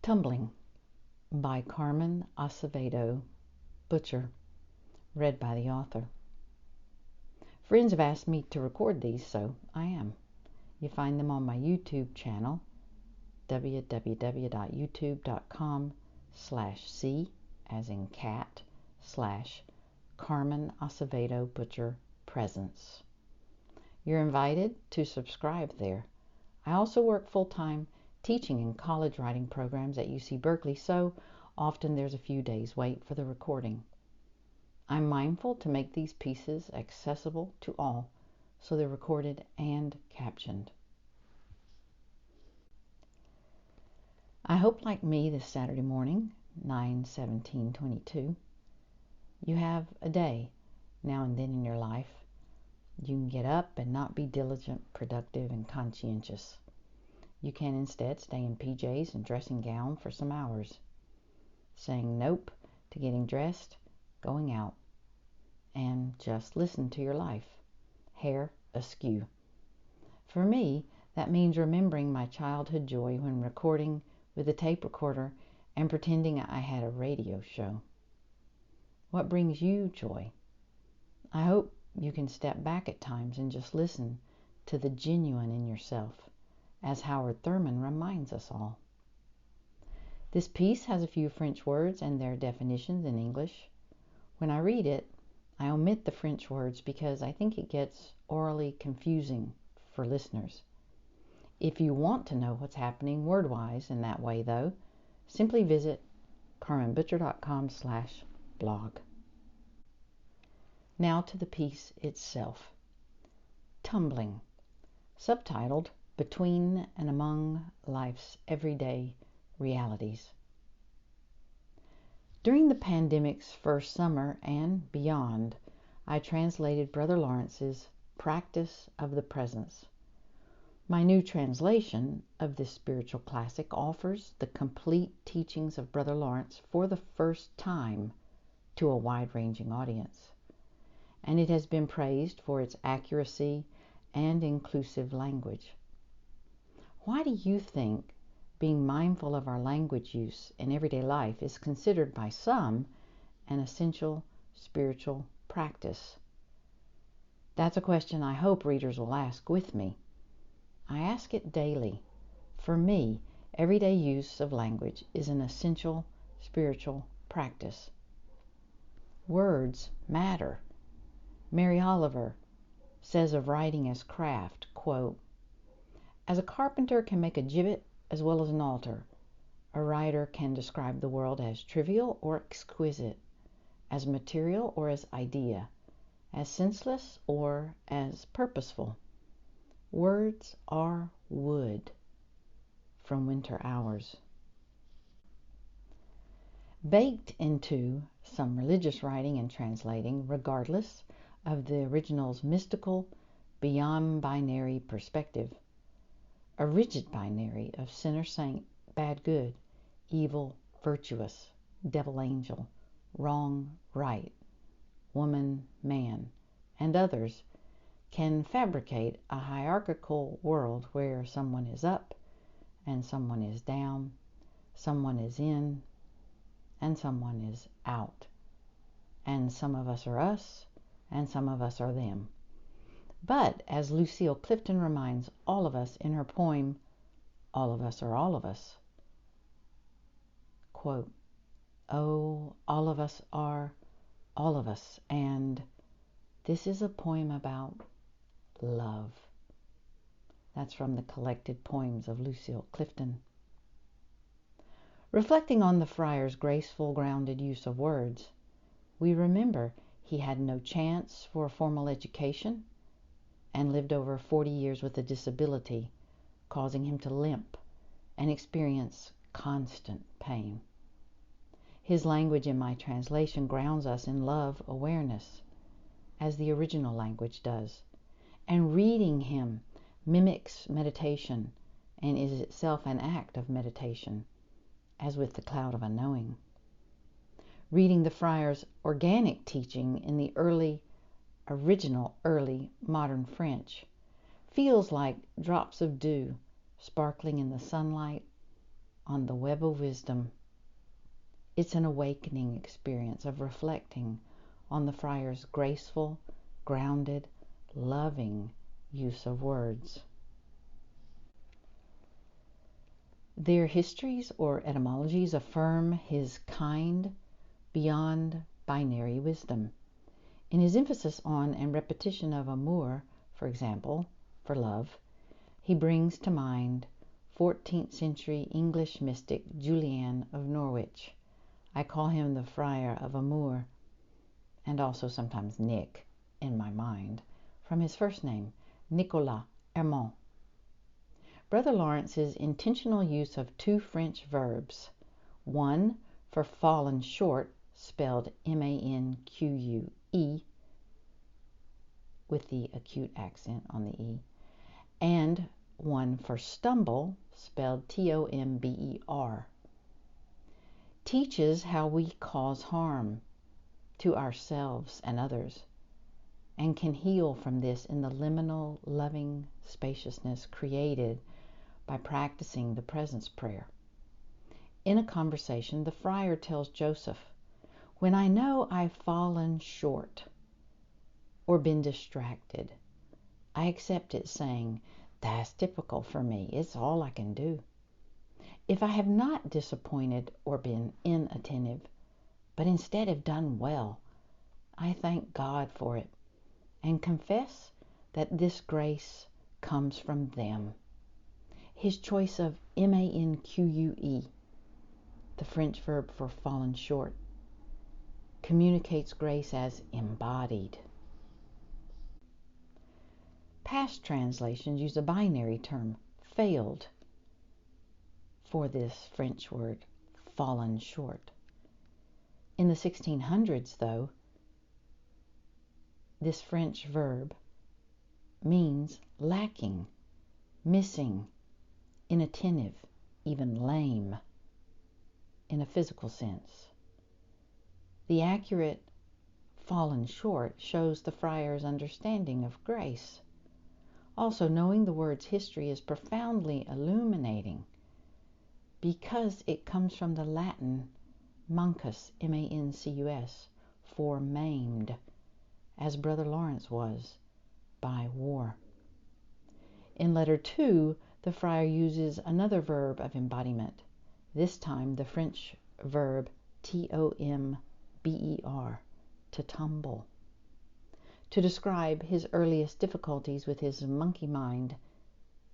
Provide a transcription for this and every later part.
Tumbling by Carmen Acevedo, Butcher, read by the author. Friends have asked me to record these, so I am. You find them on my YouTube channel, www.youtube.com/c, as in cat, /Carmen Acevedo Butcher Presence. You're invited to subscribe there. I also work full-time teaching in college writing programs at UC Berkeley, so often there's a few days wait for the recording. I'm mindful to make these pieces accessible to all, so they're recorded and captioned. I hope, like me this Saturday morning, 9/17/22, you have a day now and then in your life you can get up and not be diligent, productive, and conscientious. You can instead stay in PJs and dressing gown for some hours, saying nope to getting dressed, going out, and just listen to your life, hair askew. For me, that means remembering my childhood joy when recording with a tape recorder and pretending I had a radio show. What brings you joy? I hope you can step back at times and just listen to the genuine in yourself, as Howard Thurman reminds us all. This piece has a few French words and their definitions in English. When I read it, I omit the French words because I think it gets orally confusing for listeners. If you want to know what's happening word-wise in that way, though, simply visit carmenbutcher.com/blog. Now to the piece itself. Tumbling, subtitled Between and Among Life's Everyday Realities. During the pandemic's first summer and beyond, I translated Brother Lawrence's Practice of the Presence. My new translation of this spiritual classic offers the complete teachings of Brother Lawrence for the first time to a wide-ranging audience, and it has been praised for its accuracy and inclusive language. Why do you think being mindful of our language use in everyday life is considered by some an essential spiritual practice? That's a question I hope readers will ask with me. I ask it daily. For me, everyday use of language is an essential spiritual practice. Words matter. Mary Oliver says of writing as craft, quote, "As a carpenter can make a gibbet as well as an altar, a writer can describe the world as trivial or exquisite, as material or as idea, as senseless or as purposeful. Words are wood." From Winter Hours. Baked into some religious writing and translating, regardless of the original's mystical, beyond binary perspective, a rigid binary of sinner saint, bad good, evil virtuous, devil angel, wrong right, woman man, and others, can fabricate a hierarchical world where someone is up and someone is down, someone is in and someone is out, and some of us are us and some of us are them. But as Lucille Clifton reminds all of us in her poem, "All of Us Are All of Us," quote, "Oh, all of us are all of us, and this is a poem about love." That's from the collected poems of Lucille Clifton. Reflecting on the friar's graceful, grounded use of words, we remember he had no chance for a formal education and lived over 40 years with a disability, causing him to limp and experience constant pain. His language in my translation grounds us in love awareness, as the original language does, and reading him mimics meditation and is itself an act of meditation, as with the cloud of unknowing. Reading the friar's organic teaching in the early modern French feels like drops of dew sparkling in the sunlight on the web of wisdom. It's an awakening experience of reflecting on the friar's graceful, grounded, loving use of words. Their histories or etymologies affirm his kind, beyond binary wisdom. In his emphasis on and repetition of amour, for example, for love, he brings to mind 14th century English mystic Julian of Norwich. I call him the Friar of Amour, and also sometimes Nick in my mind, from his first name, Nicolas Hermant. Brother Lawrence's intentional use of two French verbs, one for fallen short, spelled M-A-N-Q-U-E, with the acute accent on the E, and one for stumble, spelled T-O-M-B-E-R, teaches how we cause harm to ourselves and others, and can heal from this in the liminal, loving spaciousness created by practicing the presence prayer. In a conversation, the friar tells Joseph, "When I know I've fallen short or been distracted, I accept it, saying, 'That's typical for me. It's all I can do.' If I have not disappointed or been inattentive, but instead have done well, I thank God for it and confess that this grace comes from them." His choice of M-A-N-Q-U-E, the French verb for fallen short, communicates grace as embodied. Past translations use a binary term, failed, for this French word, fallen short. In the 1600s, though, this French verb means lacking, missing, inattentive, even lame, in a physical sense. The accurate fallen short shows the friar's understanding of grace. Also, knowing the word's history is profoundly illuminating because it comes from the Latin mancus, M-A-N-C-U-S, for maimed, as Brother Lawrence was by war. In letter 2, the friar uses another verb of embodiment, this time the French verb T-O-M-B-E-R, to tumble, to describe his earliest difficulties with his monkey mind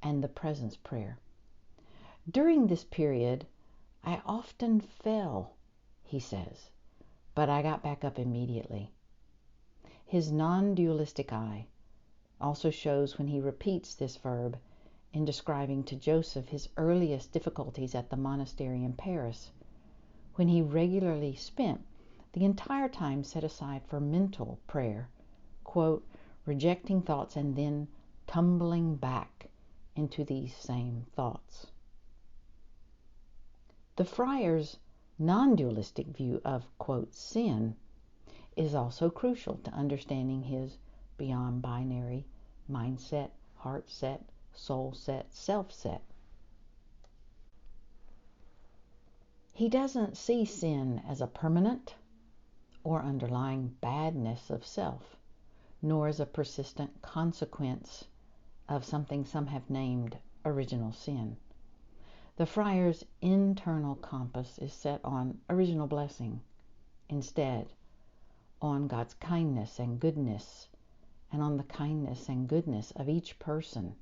and the presence prayer. "During this period, I often fell," he says, "but I got back up immediately." His non-dualistic eye also shows when he repeats this verb in describing to Joseph his earliest difficulties at the monastery in Paris, when he regularly spent the entire time set aside for mental prayer, quote, rejecting thoughts and then tumbling back into these same thoughts. The friar's non-dualistic view of, quote, sin is also crucial to understanding his beyond binary mindset, heart set, soul set, self set. He doesn't see sin as a permanent or underlying badness of self, nor as a persistent consequence of something some have named original sin. The friar's internal compass is set on original blessing, instead on God's kindness and goodness, and on the kindness and goodness of each person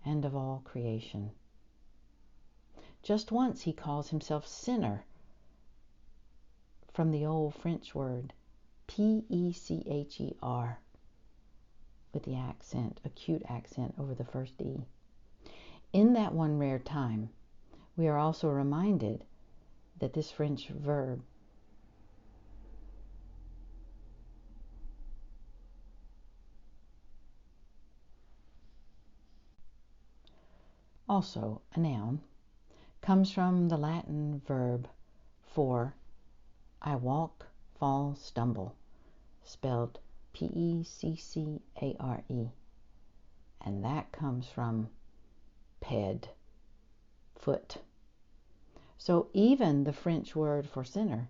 and of all creation. Just once he calls himself sinner, from the old French word P-E-C-H-E-R, with the accent, acute accent over the first E. In that one rare time, we are also reminded that this French verb also a noun, comes from the Latin verb for I walk, fall, stumble, spelled P-E-C-C-A-R-E. And that comes from ped, foot. So even the French word for sinner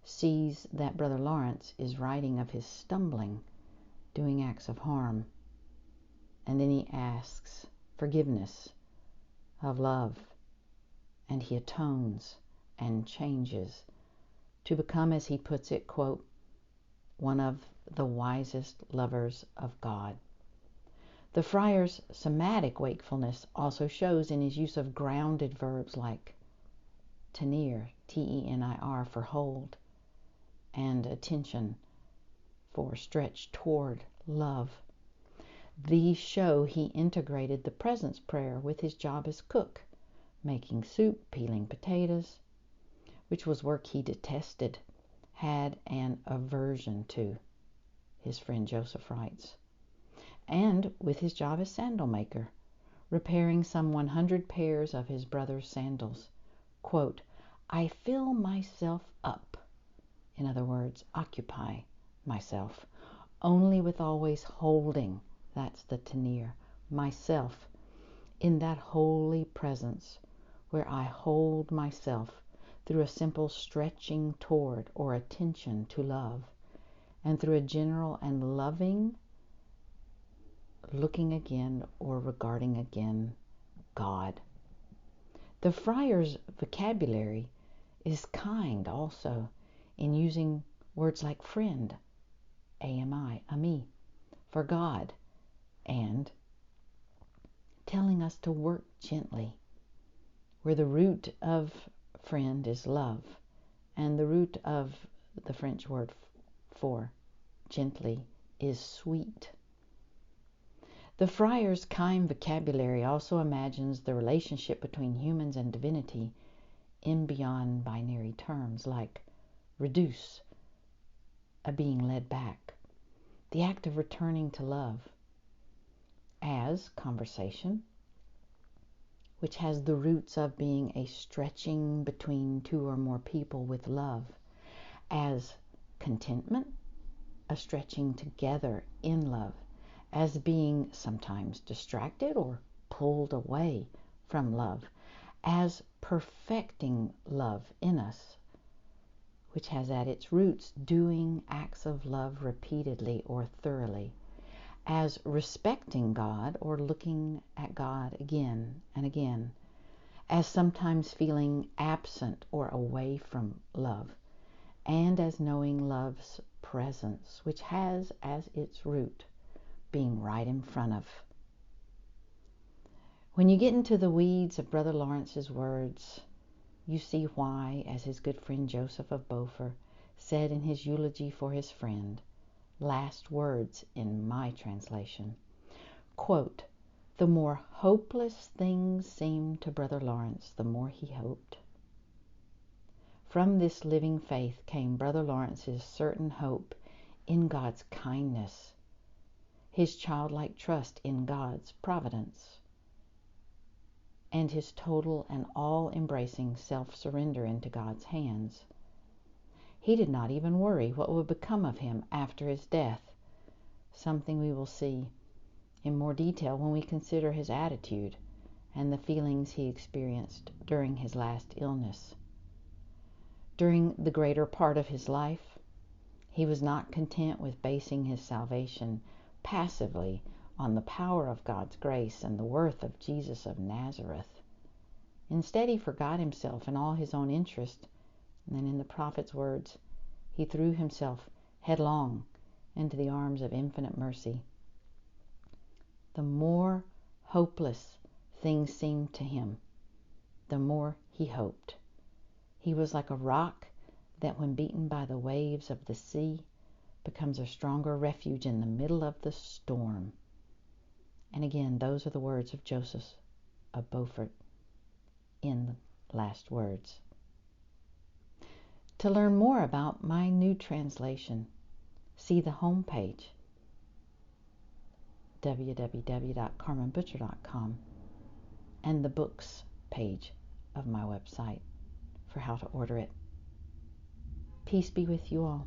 sees that Brother Lawrence is writing of his stumbling, doing acts of harm. And then he asks forgiveness of love, and he atones and changes to become, as he puts it, quote, one of the wisest lovers of God. The friar's somatic wakefulness also shows in his use of grounded verbs like tenir, T-E-N-I-R, for hold, and attention, for stretch toward love. These show he integrated the presence prayer with his job as cook, making soup, peeling potatoes, which was work he detested, had an aversion to, his friend Joseph writes, and with his job as sandal maker, repairing some 100 pairs of his brother's sandals. Quote, I fill myself up, in other words, occupy myself, only with always holding, that's the tenir, myself, in that holy presence where I hold myself through a simple stretching toward or attention to love, and through a general and loving looking again or regarding again God. The friar's vocabulary is kind also in using words like friend, ami, for God, and telling us to work gently, where the root of friend is love, and the root of the French word for gently is sweet. The friar's kind vocabulary also imagines the relationship between humans and divinity in beyond binary terms like reduce, a being led back, the act of returning to love, as conversation, which has the roots of being a stretching between two or more people with love, as contentment, a stretching together in love, as being sometimes distracted or pulled away from love, as perfecting love in us, which has at its roots doing acts of love repeatedly or thoroughly, as respecting God or looking at God again and again, as sometimes feeling absent or away from love, and as knowing love's presence, which has as its root being right in front of. When you get into the weeds of Brother Lawrence's words, you see why, as his good friend Joseph of Beaufort said in his eulogy for his friend, last words in my translation, quote, the more hopeless things seemed to Brother Lawrence, the more he hoped. From this living faith came Brother Lawrence's certain hope in God's kindness, his childlike trust in God's providence, and his total and all-embracing self-surrender into God's hands. He did not even worry what would become of him after his death, something we will see in more detail when we consider his attitude and the feelings he experienced during his last illness. During the greater part of his life, he was not content with basing his salvation passively on the power of God's grace and the worth of Jesus of Nazareth. Instead, he forgot himself and all his own interest, and then in the prophet's words, he threw himself headlong into the arms of infinite mercy. The more hopeless things seemed to him, the more he hoped. He was like a rock that, when beaten by the waves of the sea, becomes a stronger refuge in the middle of the storm. And again, those are the words of Joseph of Beaufort in the last words. To learn more about my new translation, see the homepage, www.carmenbutcher.com, and the books page of my website for how to order it. Peace be with you all.